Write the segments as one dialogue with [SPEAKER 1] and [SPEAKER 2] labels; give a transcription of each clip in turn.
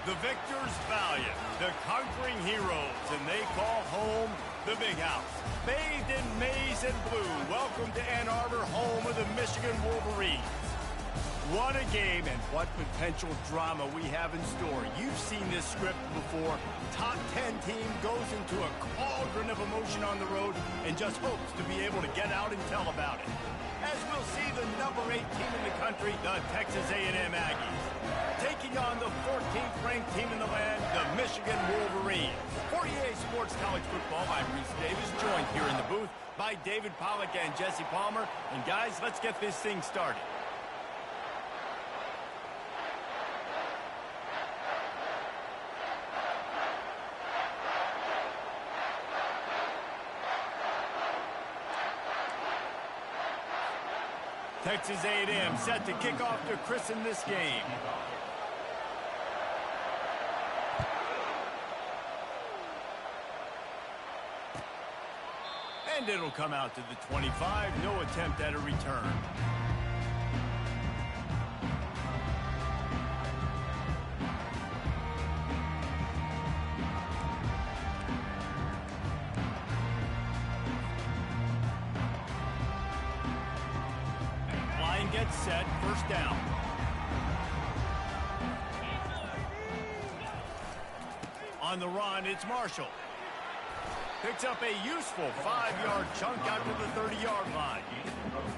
[SPEAKER 1] The victors valiant, the conquering heroes, and they call home the Big House. Bathed in maize and blue, welcome to Ann Arbor, home of the Michigan Wolverines. What a game and what potential drama we have in store. You've seen this script before. Top 10 team goes into a cauldron of emotion on the road and just hopes to be able to get out and tell about it. As we'll see the number 8 team in the country, the Texas A&M Aggies, taking on the 14th ranked team in the land, the Michigan Wolverines. For EA Sports College Football, I'm Reese Davis, joined here in the booth by David Pollack and Jesse Palmer. And guys, let's get this thing started. Texas A&M set to kick off to christen this game. And it'll come out to the 25. No attempt at a return. Gets set, first down. On the run, it's Marshall. Picks up a useful 5-yard chunk out to the 30-yard line.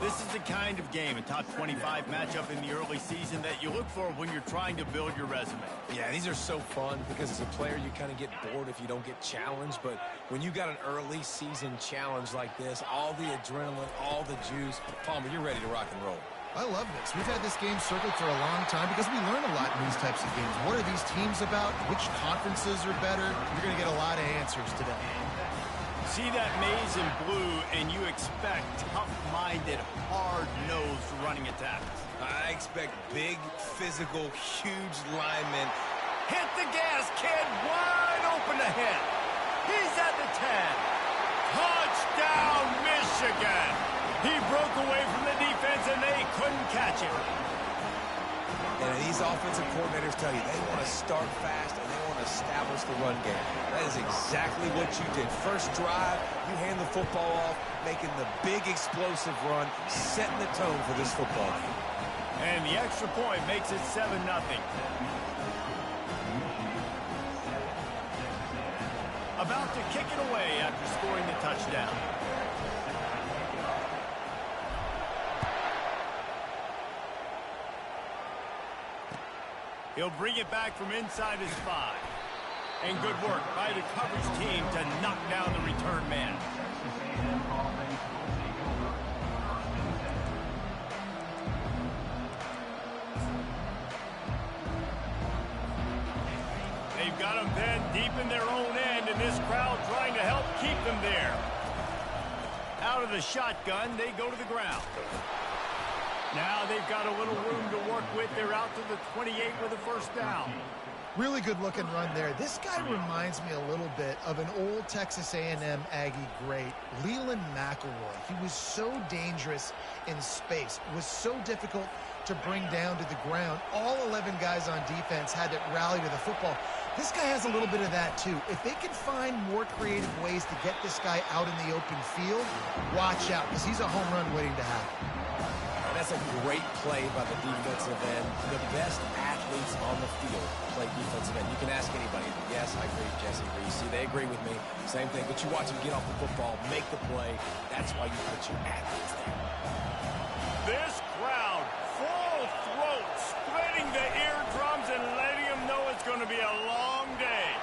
[SPEAKER 1] This is the kind of game, a top 25 matchup in the early season, that you look for when you're trying to build your resume.
[SPEAKER 2] Yeah, these are so fun because as a player, you kind of get bored if you don't get challenged. But when you got an early season challenge like this, all the adrenaline, all the juice, Palmer, you're ready to rock and roll.
[SPEAKER 3] I love this. We've had this game circled for a long time because we learn a lot in these types of games. What are these teams about? Which conferences are better? You're going to get a lot of answers today.
[SPEAKER 1] See that maize and blue, and you expect tough-minded, hard-nosed running attacks.
[SPEAKER 2] I expect big, physical, huge linemen.
[SPEAKER 1] Hit the gas, kid. Wide open ahead. He's at the 10. Touchdown, Michigan. He broke away from the defense, and they couldn't catch him.
[SPEAKER 2] And these offensive coordinators tell you they want to start fast and they want to establish the run game. That is exactly what you did. First drive, you hand the football off, making the big explosive run, setting the tone for this football game.
[SPEAKER 1] And the extra point makes it 7-0. About to kick it away after scoring the touchdown. He'll bring it back from inside his 5. And good work by the coverage team to knock down the return man. They've got them then deep in their own end, and this crowd trying to help keep them there. Out of the shotgun, they go to the ground. Now they've got a little room to work with. They're out to the 28 with a first down.
[SPEAKER 3] Really good-looking run there. This guy reminds me a little bit of an old Texas A&M Aggie great, Leland McElroy. He was so dangerous in space, was so difficult to bring down to the ground. All 11 guys on defense had to rally to the football. This guy has a little bit of that, too. If they can find more creative ways to get this guy out in the open field, watch out, because he's a home run waiting to happen.
[SPEAKER 2] That's a great play by the defensive end. The best athletes on the field play defensive end. You can ask anybody. Yes, I agree, Jesse Reese. See, they agree with me. Same thing. But you watch them get off the football, make the play. That's why you put your athletes there.
[SPEAKER 1] This crowd, full throat, splitting the eardrums and letting them know it's going to be a long day.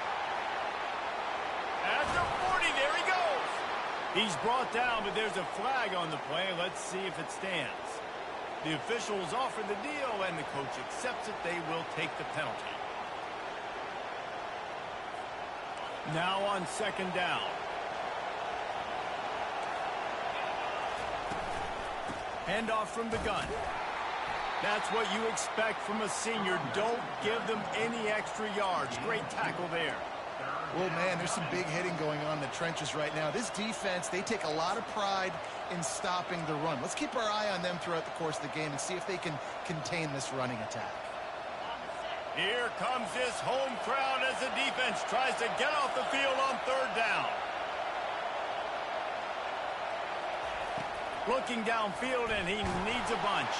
[SPEAKER 1] At the 40, there he goes. He's brought down, but there's a flag on the play. Let's see if it stands. The officials offer the deal, and the coach accepts it. They will take the penalty. Now on second down. Handoff from the gun. That's what you expect from a senior. Don't give them any extra yards. Great tackle there.
[SPEAKER 3] Well, man, there's some big hitting going on in the trenches right now. This defense, they take a lot of pride in stopping the run. Let's keep our eye on them throughout the course of the game and see if they can contain this running attack.
[SPEAKER 1] Here comes this home crowd as the defense tries to get off the field on third down. Looking downfield, and he needs a bunch.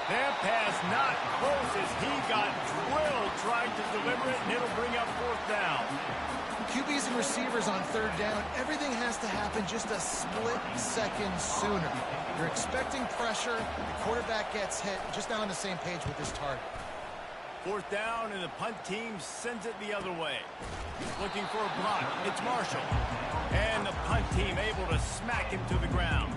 [SPEAKER 1] That pass not close as he got drilled trying to deliver it, and it'll bring up fourth down.
[SPEAKER 3] QBs and receivers on third down, everything has to happen just a split second sooner. You're expecting pressure, the quarterback gets hit, just not on the same page with his target.
[SPEAKER 1] Fourth down, and the punt team sends it the other way. Looking for a block, it's Marshall. And the punt team able to smack him to the ground.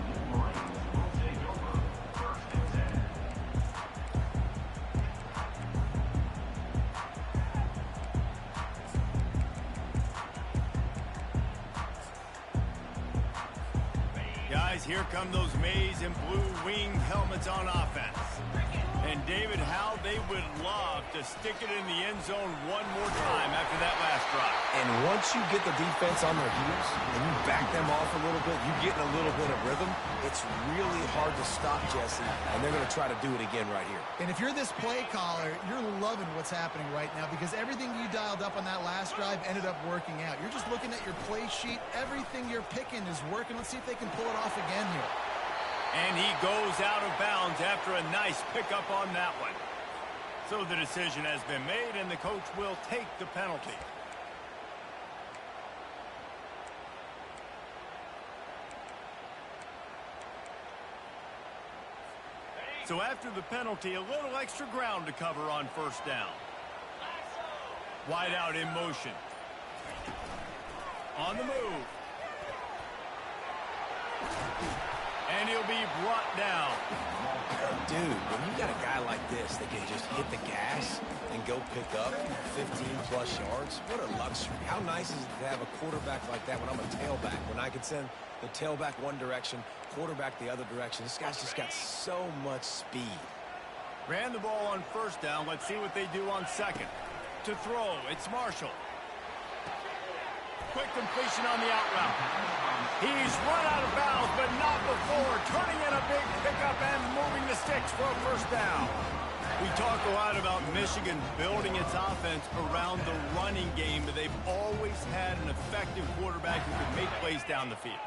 [SPEAKER 1] Guys, here come those maize and blue winged helmets on offense. And David, how they would love to stick it in the end zone one more time after that last drive.
[SPEAKER 2] And once you get the defense on their heels and you back them off a little bit, you get in a little bit of rhythm, it's really hard to stop, Jesse, and they're going to try to do it again right here.
[SPEAKER 3] And if you're this play caller, you're loving what's happening right now because everything you dialed up on that last drive ended up working out. You're just looking at your play sheet. Everything you're picking is working. Let's see if they can pull it off again here.
[SPEAKER 1] And he goes out of bounds after a nice pickup on that one. So the decision has been made, and the coach will take the penalty. So after the penalty, a little extra ground to cover on first down. Wide out in motion. On the move. And he'll be brought down.
[SPEAKER 2] Dude, when you got a guy like this that can just hit the gas and go pick up 15-plus yards, what a luxury. How nice is it to have a quarterback like that when I'm a tailback, when I can send the tailback one direction, quarterback the other direction. This guy's just got so much speed.
[SPEAKER 1] Ran the ball on first down. Let's see what they do on second. To throw, it's Marshall. Quick completion on the out route. He's run out of bounds, but not before. Turning in a big pickup and moving the sticks for a first down. We talk a lot about Michigan building its offense around the running game, but they've always had an effective quarterback who can make plays down the field.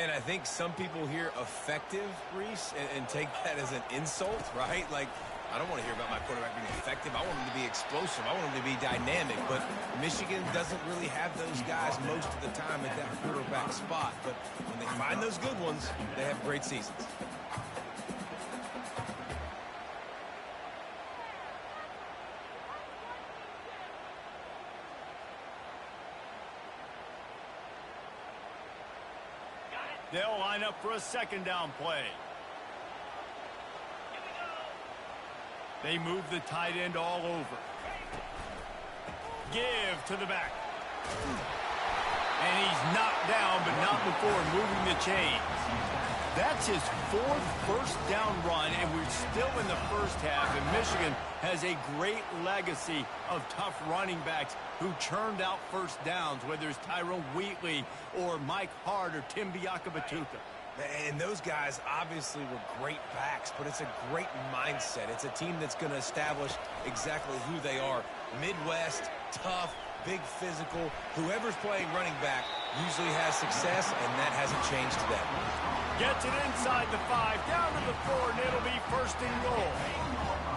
[SPEAKER 2] And I think some people hear effective, Reese, and take that as an insult, right? Like, I don't want to hear about my quarterback being effective. I want him to be explosive. I want him to be dynamic. But Michigan doesn't really have those guys most of the time at that quarterback spot. But when they find those good ones, they have great seasons.
[SPEAKER 1] They'll line up for a second down play. They move the tight end all over. Give to the back. And he's knocked down, but not before moving the chains. That's his fourth first down run, and we're still in the first half, and Michigan has a great legacy of tough running backs who churned out first downs, whether it's Tyrone Wheatley or Mike Hart or Tim Biakabatuka.
[SPEAKER 2] And those guys obviously were great backs, but it's a great mindset. It's a team that's going to establish exactly who they are. Midwest, tough, big physical. Whoever's playing running back usually has success, and that hasn't changed today.
[SPEAKER 1] Gets it inside the 5, down to the 4, and it'll be first and goal.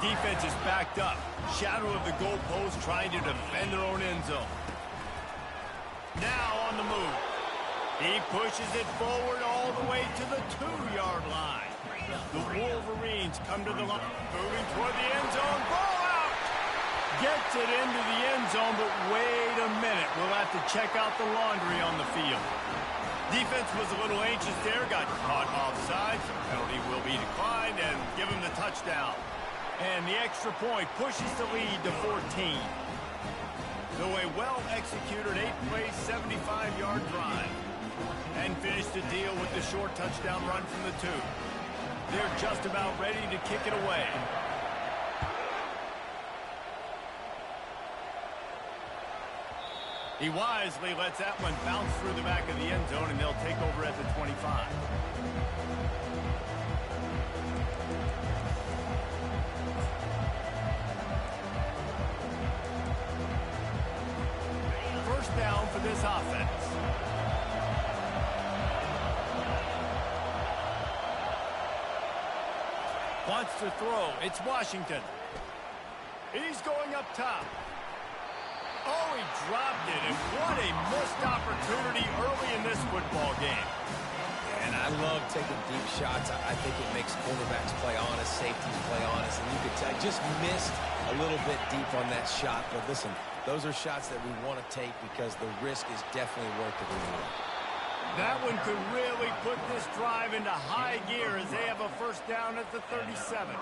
[SPEAKER 1] Defense is backed up. Shadow of the goalpost trying to defend their own end zone. Now on the move. He pushes it forward all the way to the 2-yard line. The Wolverines come to the line, moving toward the end zone. Ball out! Gets it into the end zone, but wait a minute. We'll have to check out the laundry on the field. Defense was a little anxious there, got caught offside. Penalty will be declined and give him the touchdown. And the extra point pushes the lead to 14. So a well-executed 8-play, 75-yard drive. And finish the deal with the short touchdown run from the 2. They're just about ready to kick it away. He wisely lets that one bounce through the back of the end zone, and they'll take over at the 25. offense. Wants to throw. It's Washington. He's going up top. Oh, he dropped it, and what a missed opportunity early in this football game.
[SPEAKER 2] And I love taking deep shots. I think it makes quarterbacks play honest, safeties play honest, and you could tell just missed a little bit deep on that shot. But listen, those are shots that we want to take because the risk is definitely worth it.
[SPEAKER 1] That one could really put this drive into high gear as they have a first down at the 37.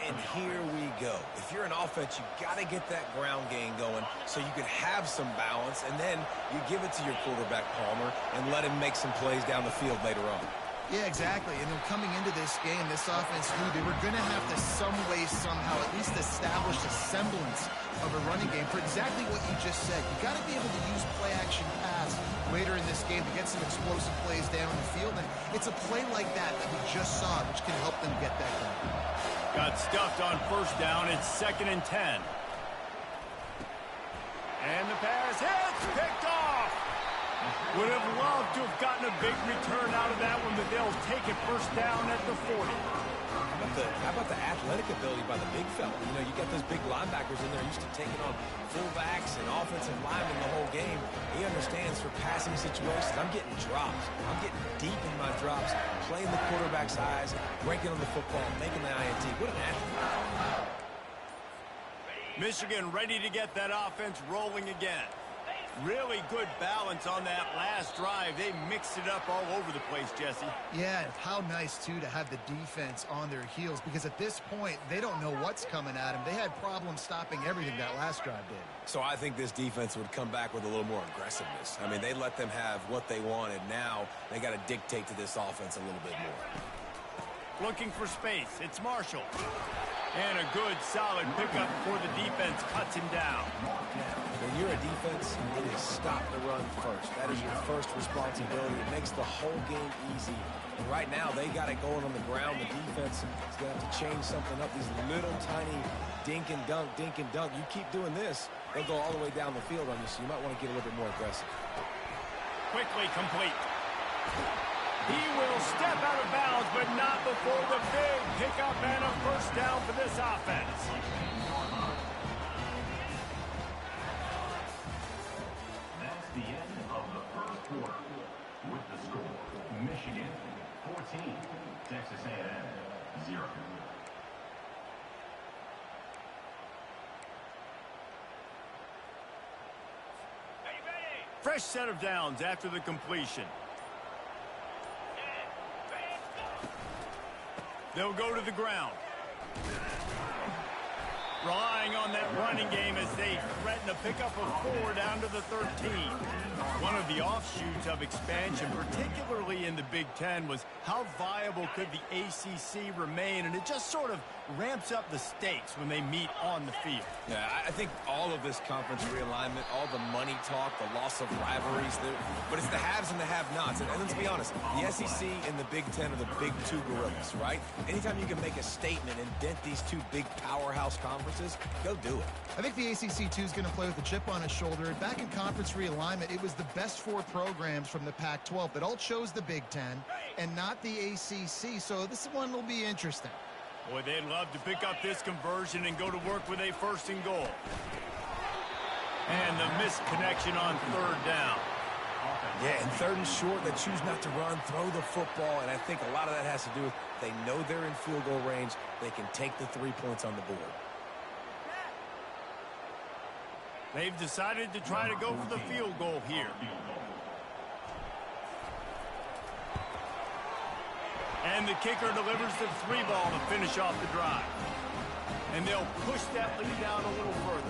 [SPEAKER 2] And here we go. If you're an offense, you got to get that ground game going so you can have some balance, and then you give it to your quarterback, Palmer, and let him make some plays down the field later on.
[SPEAKER 3] Yeah, exactly. And coming into this game, this offense knew they were going to have to some way, somehow, at least establish a semblance of a running game for exactly what you just said. You got to be able to use play-action pass later in this game to get some explosive plays down the field. And it's a play like that we just saw, which can help them get that going.
[SPEAKER 1] Got stuffed on first down. It's 2nd and 10. And the pass hits, picked off. Would have loved to have gotten a big return out of that one, but they'll take it first down at the 40.
[SPEAKER 2] How about the athletic ability by the big fella? You know, you got those big linebackers in there used to taking on fullbacks and offensive linemen the whole game. He understands for passing situations. I'm getting drops. I'm getting deep in my drops, playing the quarterback's eyes, breaking on the football, making the INT. What an athlete.
[SPEAKER 1] Michigan ready to get that offense rolling again. Really good balance on that last drive. They mixed it up all over the place, Jesse.
[SPEAKER 3] Yeah, and how nice, too, to have the defense on their heels, because at this point, they don't know what's coming at them. They had problems stopping everything that last drive did.
[SPEAKER 2] So I think this defense would come back with a little more aggressiveness. I mean, they let them have what they wanted. Now they got to dictate to this offense a little bit more.
[SPEAKER 1] Looking for space. It's Marshall. And a good, solid pickup before the defense cuts him down.
[SPEAKER 2] When you're a defense, it is stop the run first. That is your first responsibility. It makes the whole game easy. And right now, they got it going on the ground. The defense is going to have to change something up. These little tiny dink and dunk, dink and dunk. You keep doing this, they'll go all the way down the field on you, so you might want to get a little bit more aggressive.
[SPEAKER 1] Quickly complete. He will step out of bounds, but not before the big pickup and a first down for this offense.
[SPEAKER 4] That's the end of the first quarter. With the score, Michigan 14, Texas A&M 0.
[SPEAKER 1] Fresh set of downs after the completion. They'll go to the ground. Relying on that running game as they threaten a pickup of 4 down to the 13. One of the offshoots of expansion, particularly in the Big Ten, was how viable could the ACC remain, and it just sort of ramps up the stakes when they meet on the field.
[SPEAKER 2] Yeah, I think all of this conference realignment, all the money talk, the loss of rivalries, but it's the haves and the have-nots. And let's be honest, the SEC and the Big Ten are the big two gorillas, right? Anytime you can make a statement and dent these two big powerhouse conferences, go do it.
[SPEAKER 3] I think the ACC, too, is going to play with a chip on his shoulder. Back in conference realignment, it was the best 4 programs from the Pac-12 that all chose the Big Ten and not the ACC, so this one will be interesting.
[SPEAKER 1] Boy, they'd love to pick up this conversion and go to work with a 1st and goal. And the missed connection on 3rd down.
[SPEAKER 2] Yeah, and 3rd and short, they choose not to run, throw the football, and I think a lot of that has to do with they know they're in field goal range. They can take the 3 points on the board.
[SPEAKER 1] They've decided to try to go for the field goal here. And the kicker delivers the 3 ball to finish off the drive. And they'll push that lead down a little further.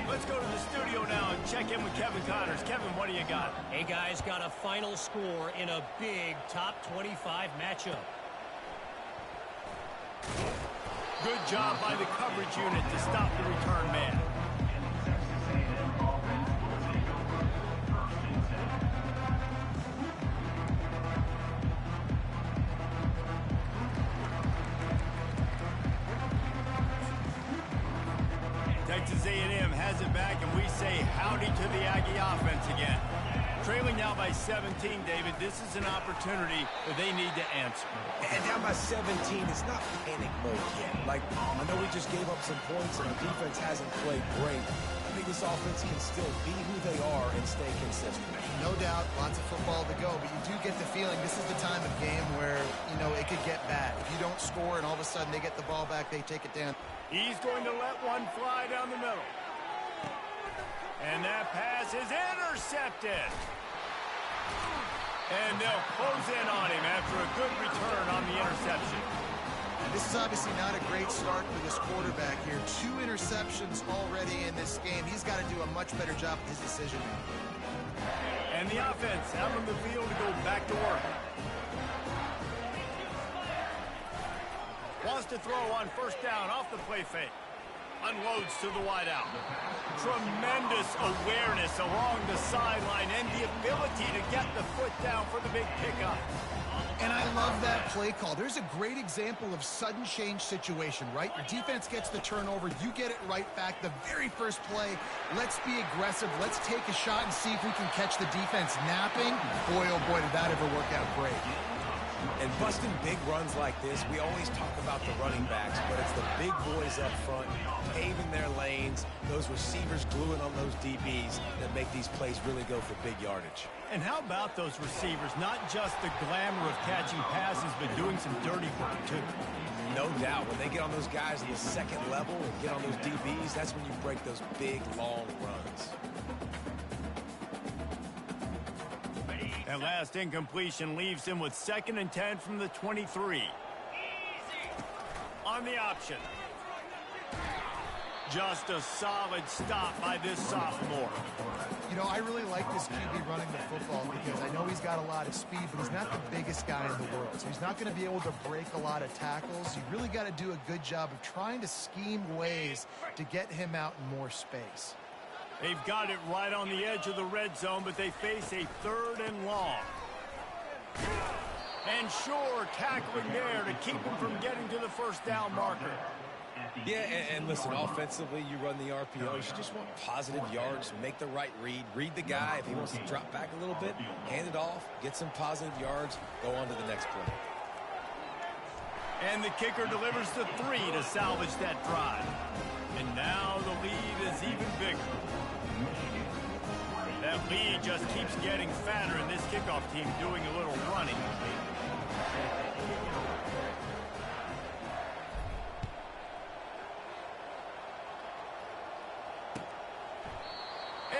[SPEAKER 1] Let's go to the studio now and check in with Kevin Connors. Kevin, what do you got?
[SPEAKER 5] Hey, guys, got a final score in a big top 25 matchup.
[SPEAKER 1] Good job by the coverage unit to stop the return man. Texas A&M has it back, and we say howdy to the Aggie offense again. Trailing now by 17, David. This is an opportunity that they need to answer.
[SPEAKER 2] And down by 17, it's not panic mode yet. Like, I know we just gave up some points and our defense hasn't played great. I think this offense can still be who they are and stay consistent.
[SPEAKER 3] No doubt, lots of football to go, but you do get the feeling this is the time of game where, you know, it could get bad. If you don't score and all of a sudden they get the ball back, they take it down.
[SPEAKER 1] He's going to let one fly down the middle. And that pass is intercepted. And they'll close in on him after a good return on the interception.
[SPEAKER 3] This is obviously not a great start for this quarterback here. 2 interceptions already in this game. He's got to do a much better job with his decision-making.
[SPEAKER 1] And the offense out on the field to go back to work. Wants to throw on first down off the play fake. Unloads to the wideout. Tremendous awareness along the sideline and the ability to get the foot down for the big pickup.
[SPEAKER 3] And I love that play call. There's a great example of sudden change situation, right? Your defense gets the turnover. You get it right back. The very first play, let's be aggressive. Let's take a shot and see if we can catch the defense napping. Boy, oh boy, did that ever work out great.
[SPEAKER 2] And busting big runs like this, we always talk about the running backs, but it's the big boys up front, paving their lanes, those receivers gluing on those DBs that make these plays really go for big yardage.
[SPEAKER 1] And how about those receivers? Not just the glamour of catching passes, but doing some dirty work, too.
[SPEAKER 2] No doubt. When they get on those guys in the second level and get on those DBs, that's when you break those big, long runs.
[SPEAKER 1] That last incompletion leaves him with 2nd and 10 from the 23. On the option. Just a solid stop by this sophomore.
[SPEAKER 3] You know, I really like this QB running the football because I know he's got a lot of speed, but he's not the biggest guy in the world. So he's not going to be able to break a lot of tackles. You really got to do a good job of trying to scheme ways to get him out in more space.
[SPEAKER 1] They've got it right on the edge of the red zone, but they face a 3rd and long. And sure, tackling there to keep him from getting to the first down marker.
[SPEAKER 2] Yeah, and listen, offensively, you run the RPO. You just want positive yards, make the right read the guy. If he wants to drop back a little bit, hand it off, get some positive yards, go on to the next play.
[SPEAKER 1] And the kicker delivers the 3 to salvage that drive. And now the lead is even bigger. That lead just keeps getting fatter, and this kickoff team doing a little running.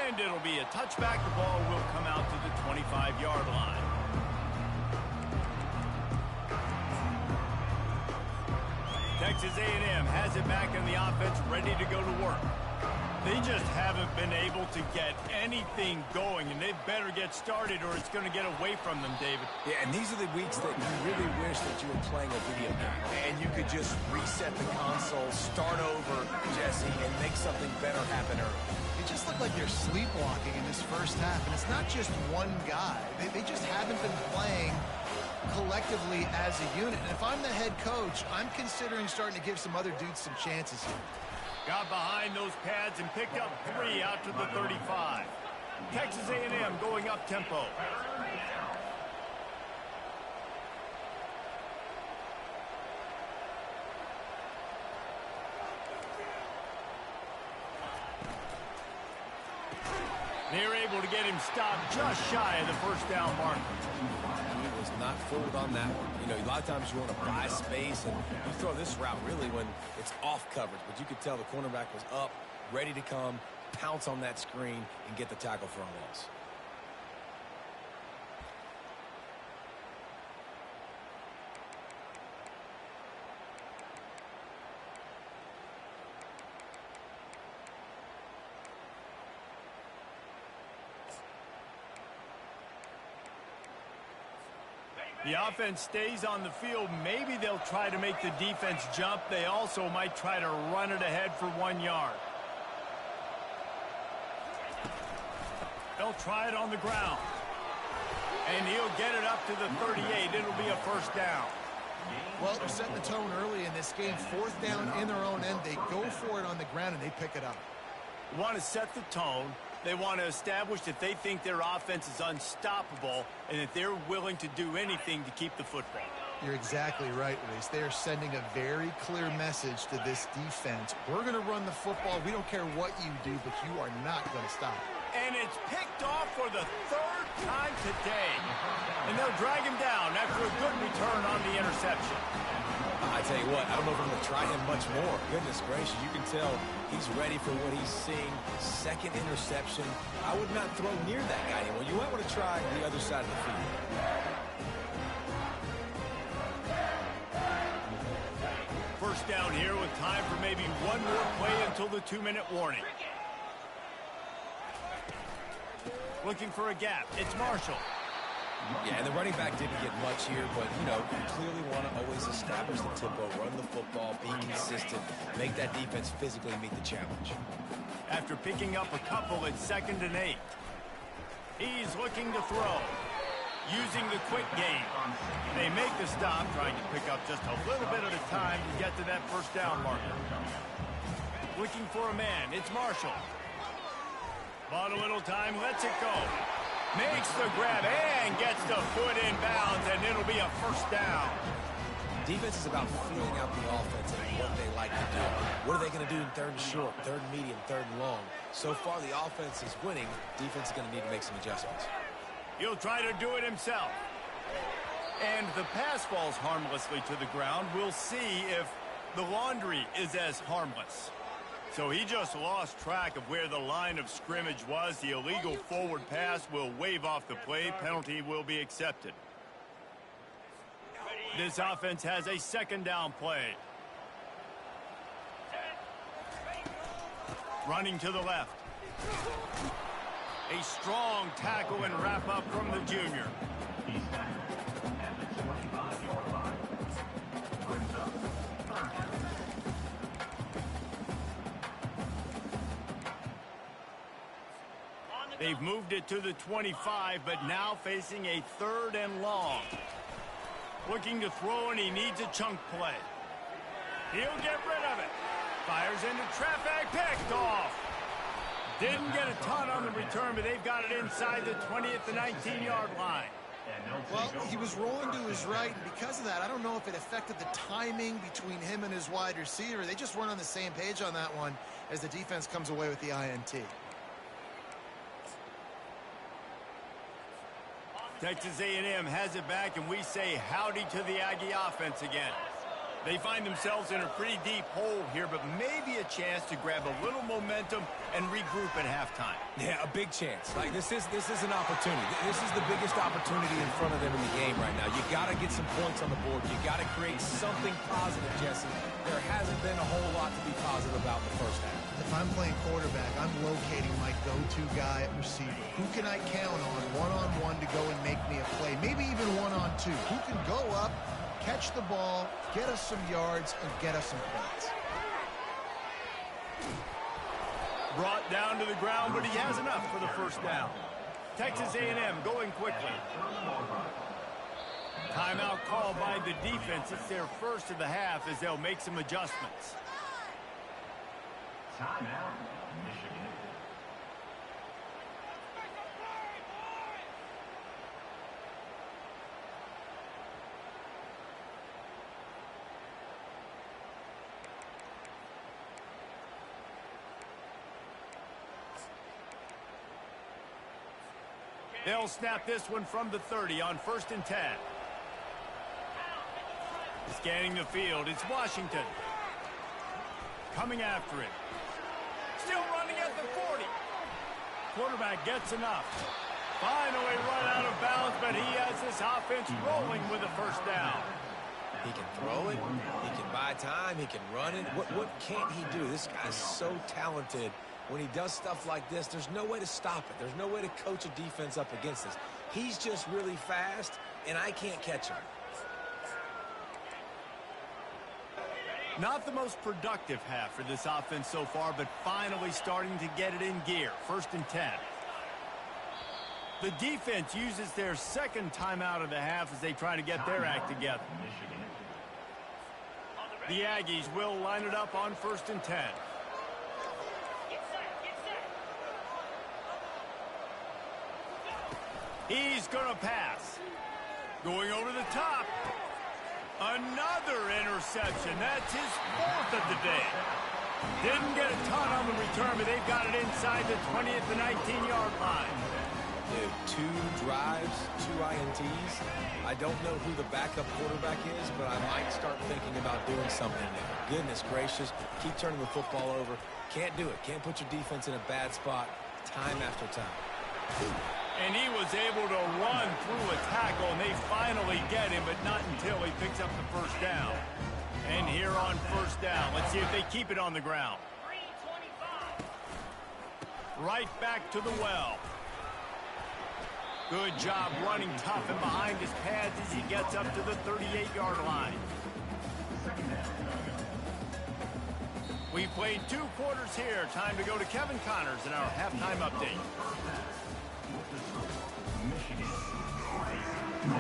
[SPEAKER 1] And it'll be a touchback. The ball will come out to the 25-yard line. Texas A&M has it back in the offense, ready to go to work. They just haven't been able to get anything going, and they better get started or it's going to get away from them, David.
[SPEAKER 2] Yeah, and these are the weeks that you really wish that you were playing a video game. And you could just reset the console, start over, Jesse, and make something better happen early.
[SPEAKER 3] It just looked like they're sleepwalking in this first half, and it's not just one guy. They just haven't been playing collectively as a unit. And if I'm the head coach, I'm considering starting to give some other dudes some chances here.
[SPEAKER 1] Got behind those pads and picked up 3 out to the 35. Texas A&M going up tempo. They're able to get him stopped just shy of the first down mark.
[SPEAKER 2] He was not fooled on that one. You know, a lot of times you want to buy space, and you throw this route really when it's off coverage. But you could tell the cornerback was up, ready to come, pounce on that screen, and get the tackle for a loss.
[SPEAKER 1] The offense stays on the field. Maybe they'll try to make the defense jump. They also might try to run it ahead for 1 yard. They'll try it on the ground. And he'll get it up to the 38. It'll be a first down.
[SPEAKER 3] Well, they're setting the tone early in this game. 4th down in their own end. They go for it on the ground, and they pick it up.
[SPEAKER 1] Want to set the tone. They want to establish that they think their offense is unstoppable and that they're willing to do anything to keep the football.
[SPEAKER 3] You're exactly right, Reese. They are sending a very clear message to this defense. We're going to run the football. We don't care what you do, but you are not going to stop.
[SPEAKER 1] And it's picked off for the 3rd time today. And they'll drag him down after a good return on the interception.
[SPEAKER 2] I tell you what, I don't know if I'm going to try him much more. Goodness gracious, you can tell he's ready for what he's seeing. 2nd interception. I would not throw near that guy anymore. You might want to try the other side of the field.
[SPEAKER 1] First down here with time for maybe one more play until the 2-minute warning. Looking for a gap. It's Marshall.
[SPEAKER 2] Yeah, and the running back didn't get much here, but, you know, you clearly want to always establish the tempo, run the football, be consistent, make that defense physically meet the challenge.
[SPEAKER 1] After picking up a couple, it's 2nd and 8. He's looking to throw. Using the quick game. They make the stop, trying to pick up just a little bit at a time to get to that 1st down marker. Looking for a man. It's Marshall. Bought a little time, lets it go. Makes the grab and gets the foot in bounds, and it'll be a 1st down.
[SPEAKER 2] Defense is about feeling out the offense and what they like to do. What are they going to do in 3rd and short, 3rd and medium, 3rd and long? So far, the offense is winning. Defense is going to need to make some adjustments.
[SPEAKER 1] He'll try to do it himself. And the pass falls harmlessly to the ground. We'll see if the laundry is as harmless. So he just lost track of where the line of scrimmage was. The illegal forward pass will wave off the play. Penalty will be accepted. This offense has a 2nd down play. Running to the left. A strong tackle and wrap up from the junior.
[SPEAKER 4] He's tackled at the 25-yard line. Brings up 3rd down.
[SPEAKER 1] They've moved it to the 25, but now facing a 3rd and long. Looking to throw, and he needs a chunk play. He'll get rid of it. Fires into traffic, picked off. Didn't get a ton on the return, but they've got it inside the 20 at the 19-yard line.
[SPEAKER 3] Well, he was rolling to his right, and because of that, I don't know if it affected the timing between him and his wide receiver. They just weren't on the same page on that one as the defense comes away with the INT.
[SPEAKER 1] Texas A&M has it back, and we say howdy to the Aggie offense again. They find themselves in a pretty deep hole here, but maybe a chance to grab a little momentum and regroup at halftime.
[SPEAKER 2] Yeah, a big chance. Like, this is an opportunity. This is the biggest opportunity in front of them in the game right now. You got to get some points on the board. You got to create something positive, Jesse. There hasn't been a whole lot to be positive about in the 1st half.
[SPEAKER 3] If I'm playing quarterback, I'm locating my go-to guy at receiver. Who can I count on one-on-one to go and make me a play? Maybe even one-on-two. Who can go up, catch the ball, get us some yards, and get us some points?
[SPEAKER 1] Brought down to the ground, but he has enough for the 1st down. Texas A&M going quickly. Timeout called by the defense. It's their 1st of the half as they'll make some adjustments.
[SPEAKER 4] Timeout, Michigan.
[SPEAKER 1] They'll snap this one from the 30 on 1st and 10. Scanning the field, it's Washington. Coming after it. Still running at the 40. Quarterback gets enough. Finally run out of bounds, but he has this offense rolling with a 1st down.
[SPEAKER 2] He can throw it. He can buy time. He can run it. What can't he do? This guy's so talented. When he does stuff like this, there's no way to stop it. There's no way to coach a defense up against this. He's just really fast, and I can't catch him.
[SPEAKER 1] Not the most productive half for this offense so far, but finally starting to get it in gear. 1st and 10. The defense uses their 2nd timeout of the half as they try to get their act together. The Aggies will line it up on 1st and 10. He's going to pass. Going over the top. Another interception. That's his 4th of the day. Didn't get a ton on the return, but they've got it inside the 20 at the 19-yard line.
[SPEAKER 2] Dude, 2 drives, 2 INTs. I don't know who the backup quarterback is, but I might start thinking about doing something there. Goodness gracious, keep turning the football over. Can't do it. Can't put your defense in a bad spot time after time.
[SPEAKER 1] And he was able to run through a tackle, and they finally get him, but not until he picks up the 1st down. And here on 1st down, let's see if they keep it on the ground. Right back to the well. Good job running tough and behind his pads as he gets up to the 38-yard line. We played 2 quarters here. Time to go to Kevin Connors in our halftime update.
[SPEAKER 4] Michigan 0.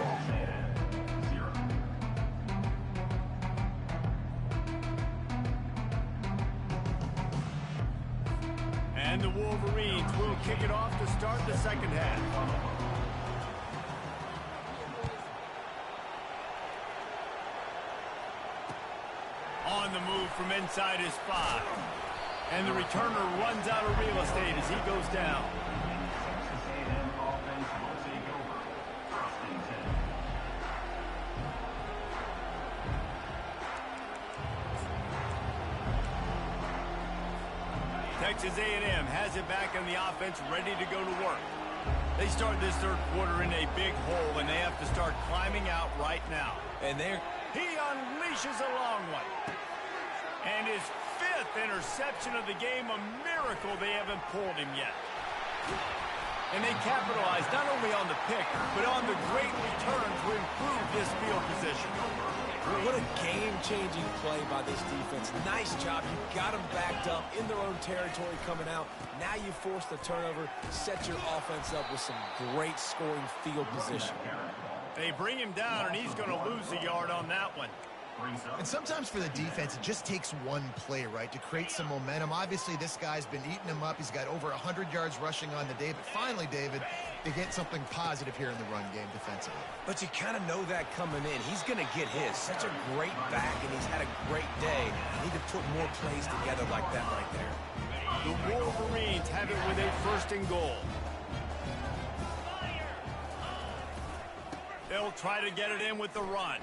[SPEAKER 1] And the Wolverines will kick it off to start the 2nd half. On the move from inside his 5. And the returner runs out of real estate as he goes down.
[SPEAKER 4] Texas A&M offense will take over. 1st and 10.
[SPEAKER 1] Texas A&M has it back in the offense, ready to go to work. They start this 3rd quarter in a big hole, and they have to start climbing out right now.
[SPEAKER 2] And
[SPEAKER 1] He unleashes a long one. And his 5th interception of the game, a miracle they haven't pulled him yet. And they capitalize not only on the pick, but on the great return to improve this field position.
[SPEAKER 2] what a game-changing play by this defense. Nice job. You got them backed up in their own territory coming out. Now you force the turnover, set your offense up with some great scoring field position.
[SPEAKER 1] They bring him down, and he's going to lose a yard on that one.
[SPEAKER 3] And sometimes for the defense, it just takes one play, right, to create some momentum. Obviously, this guy's been eating him up. He's got over 100 yards rushing on the day. But finally, David, they get something positive here in the run game defensively.
[SPEAKER 2] But you kind of know that coming in. He's going to get his. Such a great back, and he's had a great day. Need to put more plays together like that right there.
[SPEAKER 1] The Wolverines have it with a 1st and goal. They'll try to get it in with the run.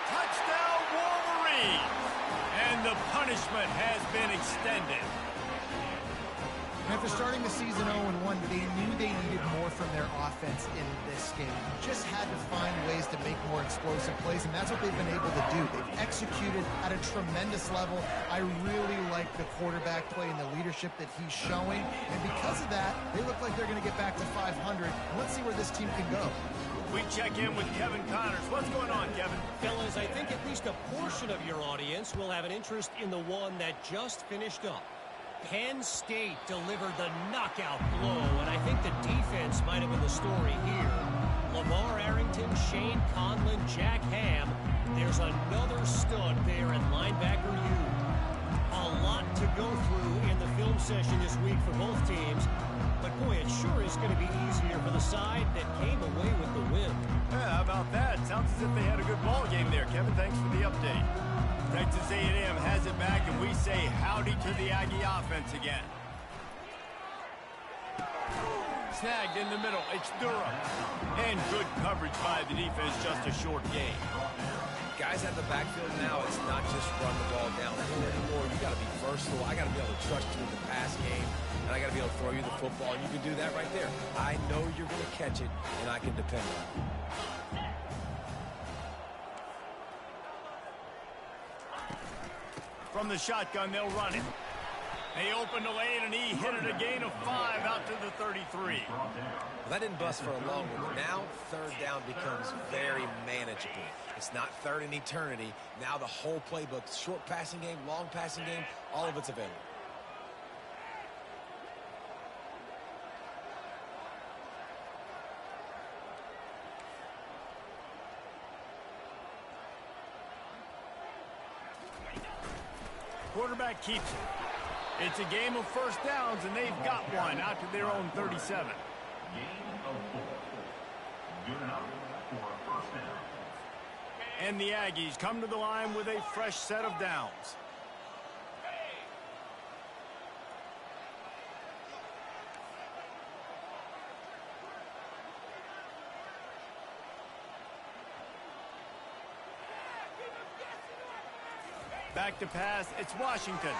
[SPEAKER 1] Touchdown, Wolverines! And the punishment has been extended.
[SPEAKER 3] After starting the season 0-1, they knew they needed more from their offense in this game. Just had to find ways to make more explosive plays, and that's what they've been able to do. They've executed at a tremendous level. I really like the quarterback play and the leadership that he's showing, and because of that, they look like they're going to get back to 500. Let's see where this team can go.
[SPEAKER 1] We check in with Kevin Connors. What's going on, Kevin?
[SPEAKER 5] Fellas, I think at least a portion of your audience will have an interest in the one that just finished up. Penn State delivered the knockout blow, and I think the defense might have been the story here. LeVar Arrington, Shane Conlon, Jack Ham. There's another stud there at linebacker U. A lot to go through in the film session this week for both teams. But, boy, it sure is going to be easier for the side that came away with the win.
[SPEAKER 1] Yeah, how about that? Sounds as if they had a good ball game there, Kevin. Thanks for the update. Texas A&M has it back, and we say howdy to the Aggie offense again. Snagged in the middle. It's Durham. And good coverage by the defense, just a short gain.
[SPEAKER 2] Guys at the backfield now, it's not just run the ball downfield anymore. You got to be versatile. I got to be able to trust you in the pass game, and I got to be able to throw you the football, and you can do that right there. I know you're going to catch it, and I can depend on it.
[SPEAKER 1] From the shotgun, they'll run it. They open the lane, and he hit it a gain of 5 out to the 33.
[SPEAKER 2] Well, that didn't bust for a long one. Now, 3rd down becomes very manageable. It's not 3rd in eternity. Now the whole playbook, short passing game, long passing game, all of it's available.
[SPEAKER 1] Quarterback keeps it. It's a game of first downs, and they've got one out to their own 37.
[SPEAKER 4] Gain of 4. Good enough for a first down.
[SPEAKER 1] And the Aggies come to the line with a fresh set of downs. Back to pass, it's Washington.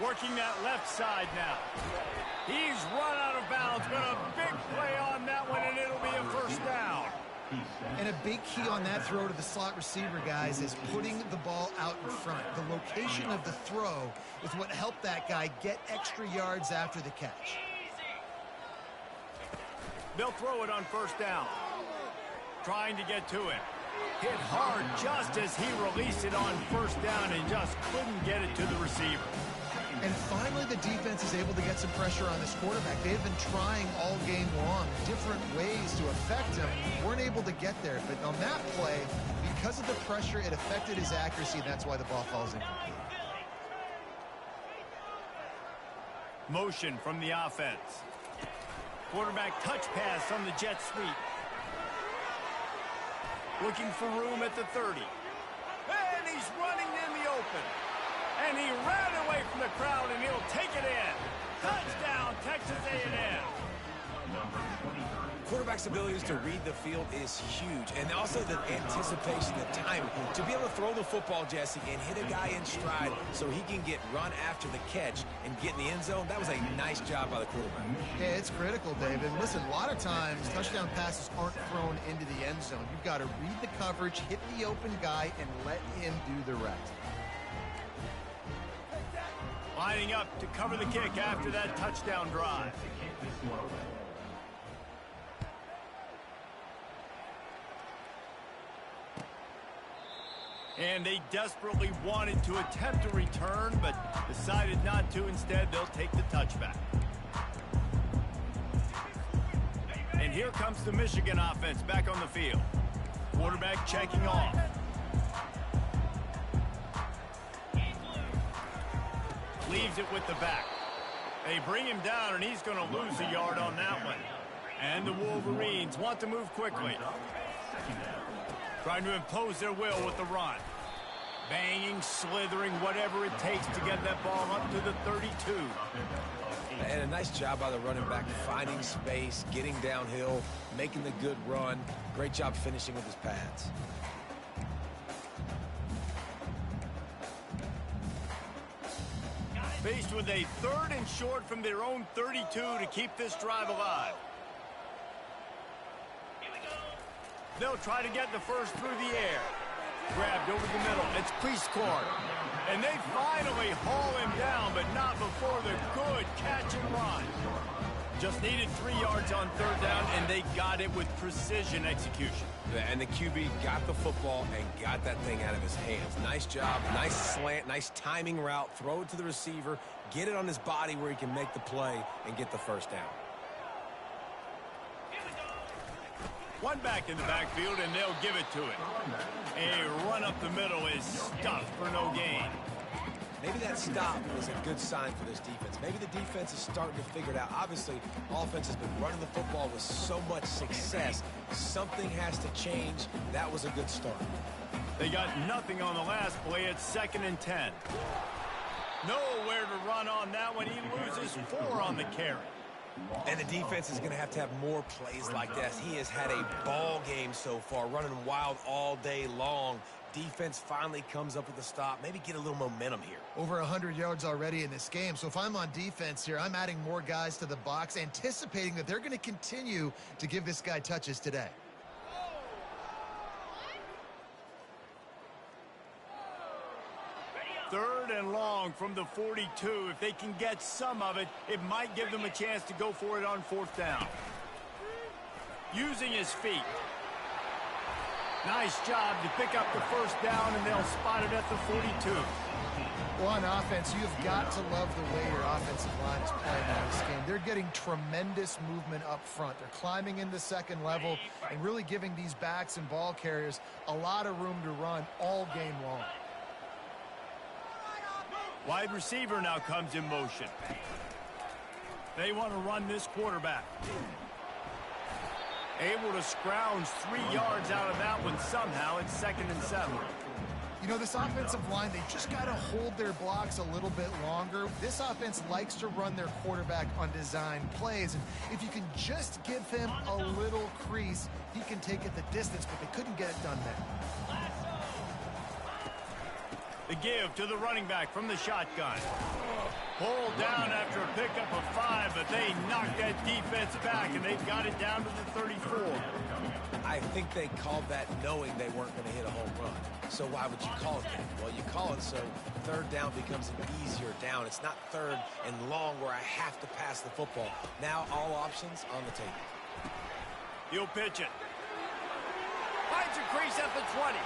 [SPEAKER 1] Working that left side now. He's run out of bounds, but a big play on that one, and it'll be a first down.
[SPEAKER 3] And a big key on that throw to the slot receiver, guys, is putting the ball out in front. The location of the throw is what helped that guy get extra yards after the catch.
[SPEAKER 1] They'll throw it on first down. Trying to get to it. Hit hard just as he released it on first down and just couldn't get it to the receiver.
[SPEAKER 3] And finally, the defense is able to get some pressure on this quarterback. They've been trying all game long different ways to affect him. Weren't able to get there. But on that play, because of the pressure, it affected his accuracy, and that's why the ball falls incomplete.
[SPEAKER 1] Motion from the offense. Quarterback touch pass on the jet sweep. Looking for room at the 30. And he's running in the open. And he ran away from the crowd, and he'll take it in. Touchdown, Texas A&M.
[SPEAKER 2] Quarterback's abilities to read the field is huge. And also the anticipation, the timing. To be able to throw the football, Jesse, and hit a guy in stride so he can get run after the catch and get in the end zone, that was a nice job by the quarterback.
[SPEAKER 3] Yeah, it's critical, David. Listen, a lot of times touchdown passes aren't thrown into the end zone. You've got to read the coverage, hit the open guy, and let him do the rest.
[SPEAKER 1] Lining up to cover the kick after that touchdown drive. And they desperately wanted to attempt a return, but decided not to. Instead, they'll take the touchback. And here comes the Michigan offense back on the field. Quarterback checking off. Leaves it with the back. They bring him down, and he's going to lose a yard on that one. And the Wolverines want to move quickly. Trying to impose their will with the run. Banging, slithering, whatever it takes to get that ball up to the 32.
[SPEAKER 2] And a nice job by the running back, finding space, getting downhill, making the good run. Great job finishing with his pads.
[SPEAKER 1] Faced with a 3rd and short from their own 32 to keep this drive alive. They'll try to get the first through the air. Grabbed over the middle. It's Priestcourt. And they finally haul him down, but not before the good catch and run. Just needed 3 yards on 3rd down, and they got it with precision execution.
[SPEAKER 2] And the QB got the football and got that thing out of his hands. Nice job, nice slant, nice timing route. Throw it to the receiver, get it on his body where he can make the play and get the first down.
[SPEAKER 1] One back in the backfield, and they'll give it to it. A run up the middle is stuffed for no gain.
[SPEAKER 2] Maybe that stop was a good sign for this defense. Maybe the defense is starting to figure it out. Obviously, offense has been running the football with so much success. Something has to change. That was a good start.
[SPEAKER 1] They got nothing on the last play. It's 2nd and 10. Nowhere to run on that one. He loses 4 on the carry.
[SPEAKER 2] And the defense is going to have more plays like this. He has had a ball game so far, running wild all day long. Defense finally comes up with a stop. Maybe get a little momentum here.
[SPEAKER 3] Over 100 yards already in this game. So if I'm on defense here, I'm adding more guys to the box, anticipating that they're going to continue to give this guy touches today.
[SPEAKER 1] Third and long from the 42. If they can get some of it, it might give them a chance to go for it on 4th down. Using his feet. Nice job to pick up the first down, and they'll spot it at the 42.
[SPEAKER 3] Well, on offense, you've got to love the way your offensive line is playing in this game. They're getting tremendous movement up front. They're climbing into 2nd level and really giving these backs and ball carriers a lot of room to run all game long.
[SPEAKER 1] Wide receiver now comes in motion. They want to run this quarterback. Able to scrounge 3 yards out of that one somehow. It's 2nd and 7.
[SPEAKER 3] You know, this offensive line, they just got to hold their blocks a little bit longer. This offense likes to run their quarterback on design plays. And if you can just give him a little crease, he can take it the distance, but they couldn't get it done there.
[SPEAKER 1] The give to the running back from the shotgun. Pulled down after a pickup of 5, but they knocked that defense back, and they've got it down to the 34.
[SPEAKER 2] I think they called that knowing they weren't going to hit a home run. So why would you call it that? Well, you call it so 3rd down becomes an easier down. It's not 3rd and long where I have to pass the football. Now all options on the table.
[SPEAKER 1] He'll pitch it. Finds a crease at the 20.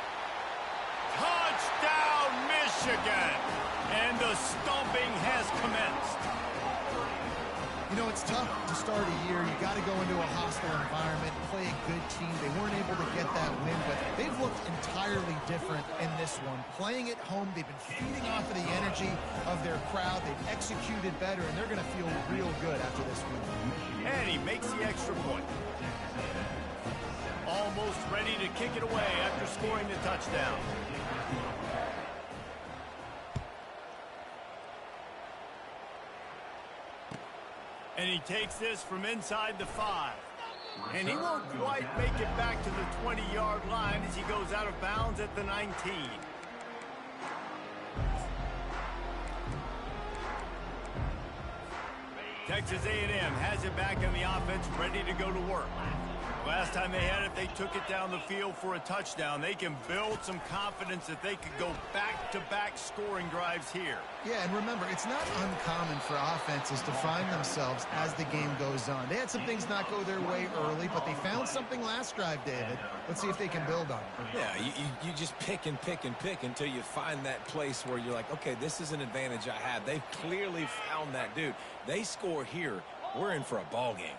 [SPEAKER 1] Touchdown, Michigan! And the stomping has commenced.
[SPEAKER 3] You know, it's tough to start a year. You got to go into a hostile environment, play a good team. They weren't able to get that win, but they've looked entirely different in this one. Playing at home, they've been feeding off of the energy of their crowd. They've executed better, and they're going to feel real good after this win.
[SPEAKER 1] And he makes the extra point. Almost ready to kick it away after scoring the touchdown. And he takes this from inside the 5. And he won't quite make it back to the 20-yard line as he goes out of bounds at the 19. Texas A&M has it back in the offense, ready to go to work. Last time they had it, they took it down the field for a touchdown. They can build some confidence that they could go back-to-back scoring drives here.
[SPEAKER 3] Yeah, and remember, it's not uncommon for offenses to find themselves as the game goes on. They had some things not go their way early, but they found something last drive, David. Let's see if they can build on it.
[SPEAKER 2] Yeah, you just pick and pick and pick until you find that place where you're like, okay, this is an advantage I have. They've clearly found that, dude. They score here, we're in for a ball game.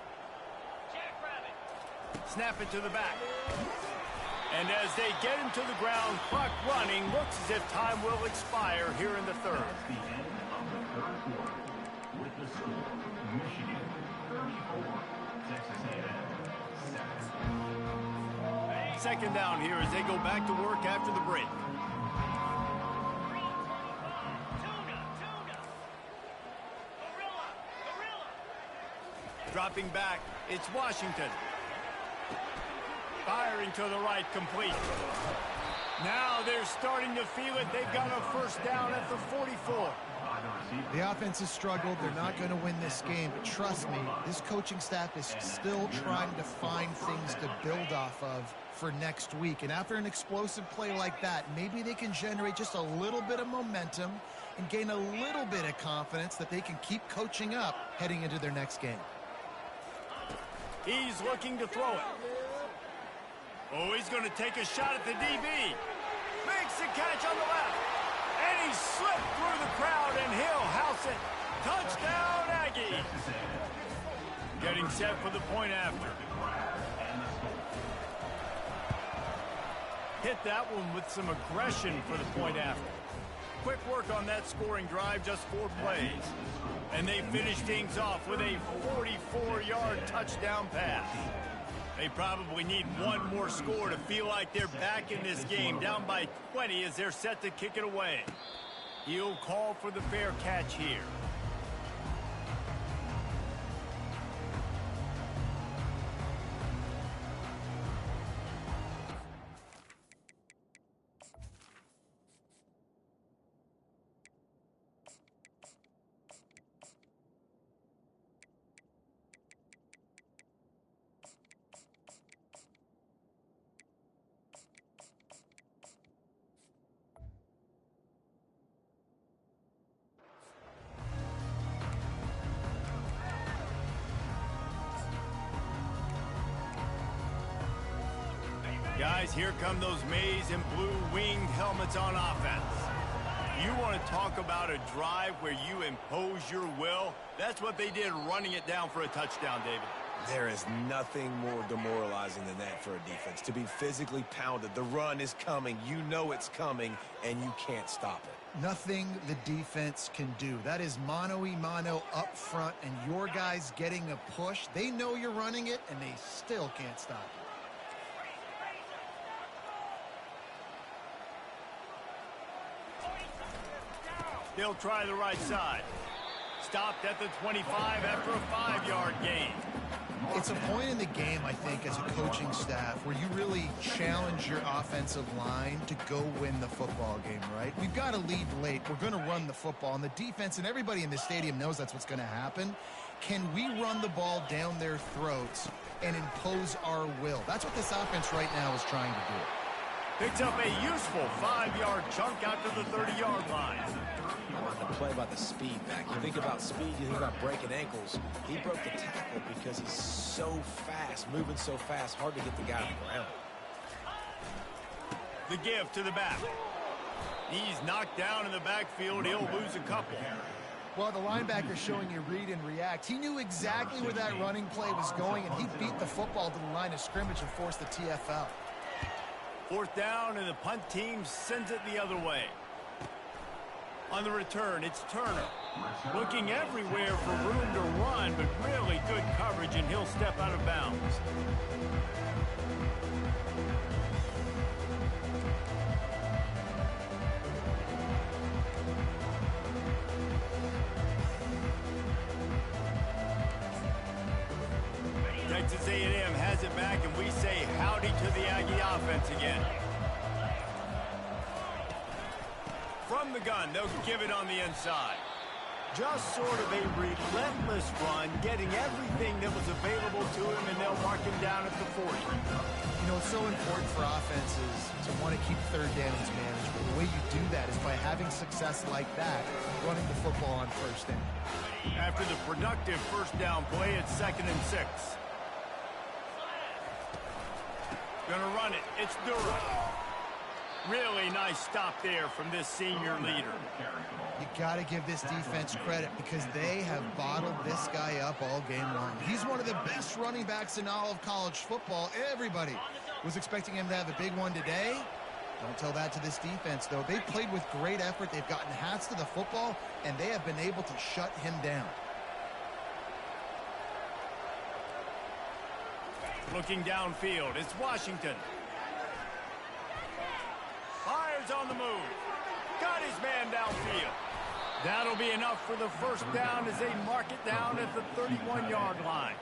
[SPEAKER 1] Snap it to the back. And as they get him to the ground, clock running, looks as if time will expire here in the 3rd.
[SPEAKER 4] That's the end of the 3rd quarter. With the score, Michigan 34, Texas A&M 7.
[SPEAKER 1] 2nd down here as they go back to work after the break. Dropping back, it's Washington. Firing to the right, complete. Now they're starting to feel it. They've got a 1st down at the 44.
[SPEAKER 3] The offense has struggled. They're not going to win this game, but trust me, this coaching staff is still trying to find things to build off of for next week. And after an explosive play like that, maybe they can generate just a little bit of momentum and gain a little bit of confidence that they can keep coaching up heading into their next game.
[SPEAKER 1] He's looking to throw it. Oh, he's going to take a shot at the DB. Makes the catch on the left. And he slipped through the crowd, and he'll house it. Touchdown, Aggie. Getting set for the point after. Hit that one with some aggression for the point after. Quick work on that scoring drive, just 4 plays. And they finish things off with a 44-yard touchdown pass. They probably need one more score to feel like they're back in this game, down by 20 as they're set to kick it away. He'll call for the fair catch here. Guys, here come those maize and blue winged helmets on offense. You want to talk about a drive where you impose your will? That's what they did running it down for a touchdown, David.
[SPEAKER 2] There is nothing more demoralizing than that for a defense. To be physically pounded. The run is coming. You know it's coming, and you can't stop it.
[SPEAKER 3] Nothing the defense can do. That is mano-a-mano up front, and your guys getting a push. They know you're running it, and they still can't stop it.
[SPEAKER 1] They'll try the right side. Stopped at the 25 after a 5-yard gain.
[SPEAKER 3] It's a point in the game, I think, as a coaching staff where you really challenge your offensive line to go win the football game, right? We've got to lead late. We're going to run the football. And the defense and everybody in the stadium knows that's what's going to happen. Can we run the ball down their throats and impose our will? That's what this offense right now is trying to do.
[SPEAKER 1] Picks up a useful 5-yard chunk out to the 30-yard line.
[SPEAKER 2] The play by the speed back. You think about speed, you think about breaking ankles. He broke the tackle because he's so fast, moving so fast, hard to get the guy on the ground.
[SPEAKER 1] The give to the back. He's knocked down in the backfield. He'll lose a couple.
[SPEAKER 3] Well, the linebacker showing you read and react. He knew exactly where that running play was going, and he beat the football to the line of scrimmage and forced the TFL.
[SPEAKER 1] 4th down, and the punt team sends it the other way. On the return, it's Turner. Looking everywhere for room to run, but really good coverage, and he'll step out of bounds. Texas A&M has it back, and we say howdy to the Aggie offense again. From the gun, they'll give it on the inside. Just sort of a relentless run, getting everything that was available to him, and they'll mark him down at the 40.
[SPEAKER 3] You know, it's so important for offenses to want to keep third downs manageable. The way you do that is by having success like that, running the football on first down.
[SPEAKER 1] After the productive first down play, it's 2nd and 6. Gonna run it. It's Durham. Really nice stop there from this senior leader.
[SPEAKER 3] You got to give this defense credit because they have bottled this guy up all game long. He's one of the best running backs in all of college football. Everybody was expecting him to have a big one today. Don't tell that to this defense, though. They played with great effort. They've gotten hats to the football, and they have been able to shut him down.
[SPEAKER 1] Looking downfield, it's Washington. Fires on the move. Got his man downfield. That'll be enough for the first down as they mark it down at the 31-yard line.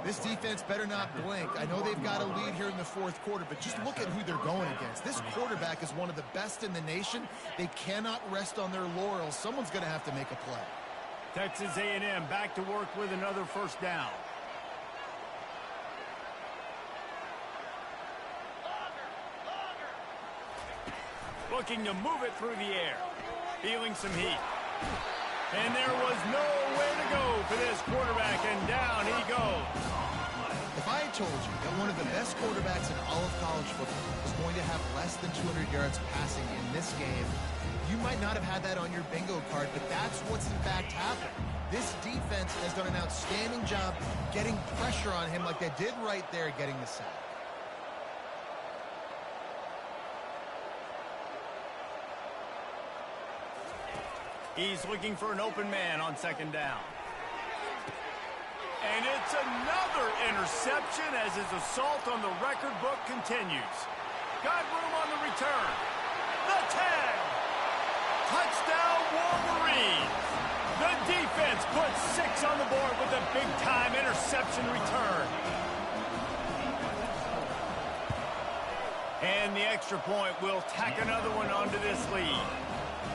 [SPEAKER 3] This defense better not blink. I know they've got a lead here in the 4th quarter, but just look at who they're going against. This quarterback is one of the best in the nation. They cannot rest on their laurels. Someone's going to have to make a play.
[SPEAKER 1] Texas A&M back to work with another first down. Looking to move it through the air. Feeling some heat. And there was no way to go for this quarterback, and down he goes.
[SPEAKER 3] If I had told you that one of the best quarterbacks in all of college football was going to have less than 200 yards passing in this game, you might not have had that on your bingo card, but that's what's in fact happened. This defense has done an outstanding job getting pressure on him like they did right there, getting the sack.
[SPEAKER 1] He's looking for an open man on 2nd down. And it's another interception as his assault on the record book continues. Got room on the return. The tag. Touchdown Wolverines. The defense puts 6 on the board with a big-time interception return. And the extra point will tack another one onto this lead.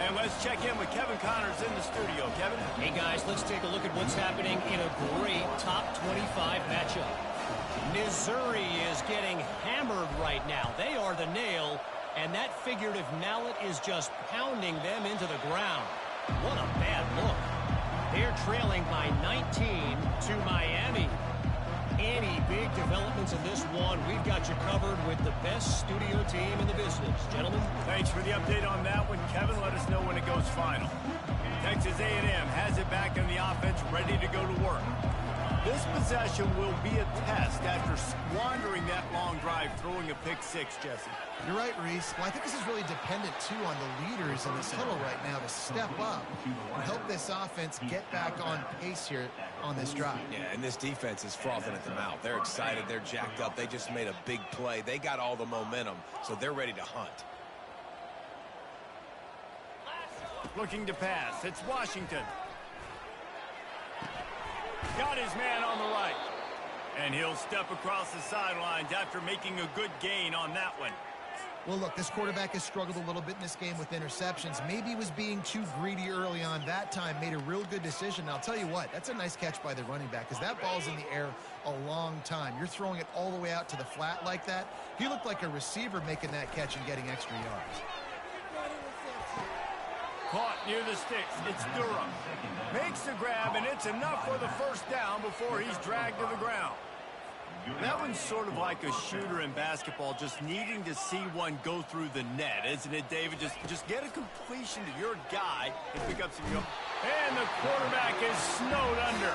[SPEAKER 1] And let's check in with Kevin Connors in the studio. Kevin?
[SPEAKER 5] Hey, guys, let's take a look at what's happening in a great top 25 matchup. Missouri is getting hammered right now. They are the nail, and that figurative mallet is just pounding them into the ground. What a bad look. They're trailing by 19 to Miami. Any big developments in this one, we've got you covered with the best studio team in the business. Gentlemen?
[SPEAKER 1] Thanks for the update on that one, Kevin. Let us know when it goes final. Texas A&M has it back in the offense, ready to go to work. This possession will be a test after squandering that long drive, throwing a pick six, Jesse.
[SPEAKER 3] You're right, Reese. Well, I think this is really dependent, too, on the leaders in this huddle right now to step up and help this offense get back on pace here on this drive.
[SPEAKER 2] Yeah, and this defense is frothing at the mouth. They're excited. They're jacked up. They just made a big play. They got all the momentum, so they're ready to hunt.
[SPEAKER 1] Looking to pass. It's Washington. Got his man on the right. And he'll step across the sidelines after making a good gain on that one.
[SPEAKER 3] Well, look, this quarterback has struggled a little bit in this game with interceptions. Maybe he was being too greedy early on. That time made a real good decision. Now, I'll tell you what, that's a nice catch by the running back because that ball's in the air a long time. You're throwing it all the way out to the flat like that. He looked like a receiver making that catch and getting extra yards.
[SPEAKER 1] Caught near the sticks. It's Durham. Makes the grab, and it's enough for the first down before he's dragged to the ground. That one's sort of like a shooter in basketball, just needing to see one go through the net, isn't it, David? Just get a completion to your guy and pick up some yards. And the quarterback is snowed under.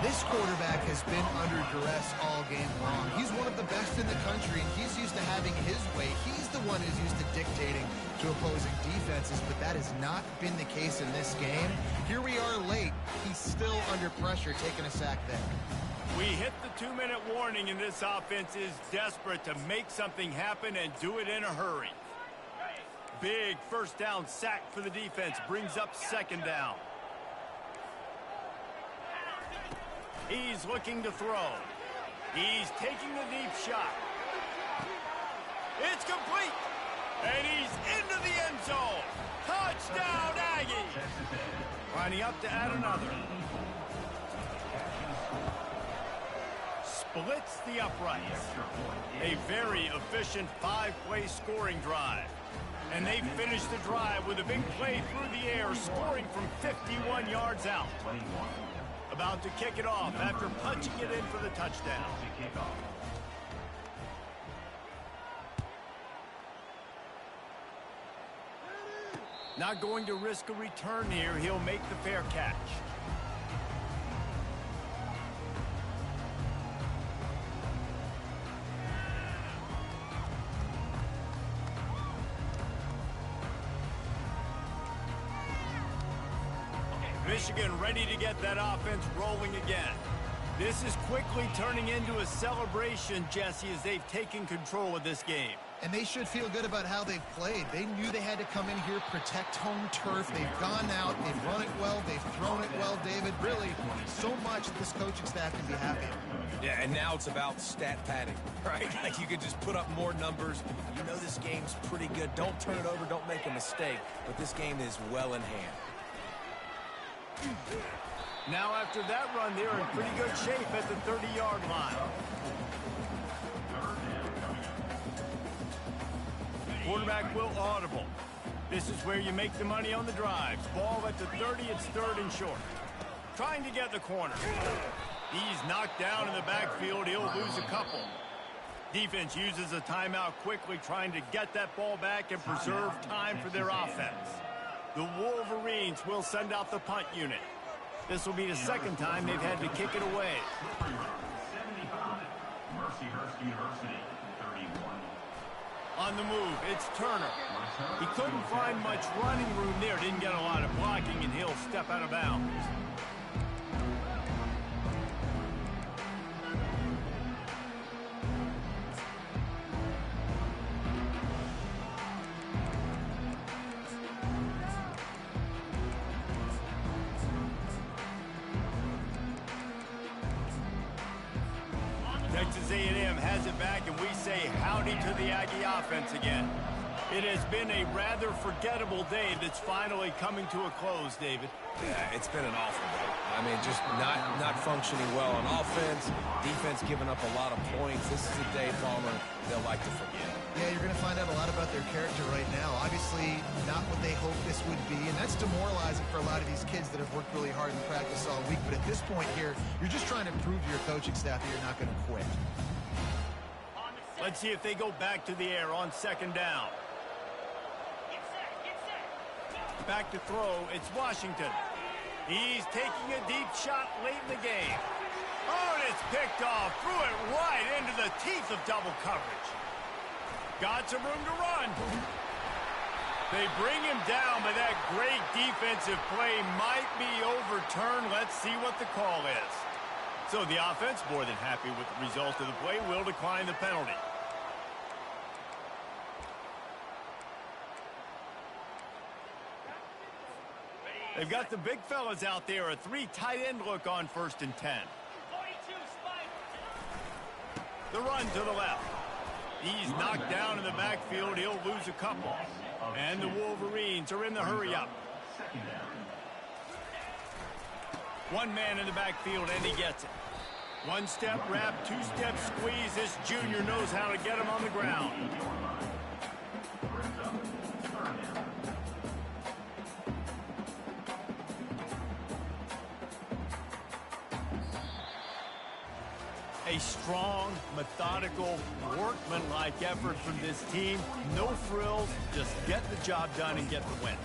[SPEAKER 3] This quarterback has been under duress all game long. He's one of the best in the country, and he's used to having his way. He's the one who's used to dictating to opposing defenses, but that has not been the case in this game. Here we are late. He's still under pressure, taking a sack there.
[SPEAKER 1] We hit the 2-minute warning, and this offense is desperate to make something happen and do it in a hurry. Big first down sack for the defense, brings up second down. He's looking to throw. He's taking the deep shot. It's complete. And he's into the end zone. Touchdown, Aggie. Lining up to add another. Splits the uprights. A very efficient 5-play scoring drive. And they finish the drive with a big play through the air, scoring from 51 yards out. About to kick it off after punching it in for the touchdown. Not going to risk a return here. He'll make the fair catch. Michigan ready to get that offense rolling again. This is quickly turning into a celebration, Jesse, as they've taken control of this game.
[SPEAKER 3] And they should feel good about how they've played. They knew they had to come in here, protect home turf. They've gone out, they've run it well, they've thrown it well, David. Really, so much that this coaching staff can be happy.
[SPEAKER 2] Yeah, and now it's about stat padding, right? Like you could just put up more numbers. You know this game's pretty good. Don't turn it over, don't make a mistake. But this game is well in hand.
[SPEAKER 1] Now after that run, they're in pretty good shape at the 30-yard line. Quarterback will audible. This is where you make the money on the drives. Ball at the 30, it's third and short. Trying to get the corner. He's knocked down in the backfield. He'll lose a couple. Defense uses a timeout quickly, trying to get that ball back and preserve time for their offense. The Wolverines will send out the punt unit. This will be the second time they've had to kick it away. On the move, it's Turner. He couldn't find much running room there. Didn't get a lot of blocking, and he'll step out of bounds. Texas A&M has it back, and we say howdy to the Aggie offense again. It has been a rather forgettable day that's finally coming to a close, David.
[SPEAKER 2] Yeah, it's been an awful day. I mean, just not functioning well on offense, defense giving up a lot of points. This is a day, Palmer, they'll like to forget.
[SPEAKER 3] Yeah, you're going to find out a lot about their character right now. Obviously, not what they hoped this would be, and that's demoralizing for a lot of these kids that have worked really hard in practice all week. But at this point here, you're just trying to prove to your coaching staff that you're not going to quit.
[SPEAKER 1] Let's see if they go back to the air on second down. Back to throw, it's Washington. He's taking a deep shot late in the game. Oh, and it's picked off. Threw it right into the teeth of double coverage. Got some room to run. They bring him down, but that great defensive play might be overturned. Let's see what the call is. So the offense, more than happy with the result of the play, will decline the penalty. They've got the big fellas out there, a 3 tight end look on 1st and 10. The run to the left. He's knocked down in the backfield. He'll lose a couple. And the Wolverines are in the hurry up. One man in the backfield, and he gets it. One step wrap, 2-step squeeze. This junior knows how to get him on the ground. A strong, methodical, workmanlike effort from this team. No frills, just get the job done and get the win.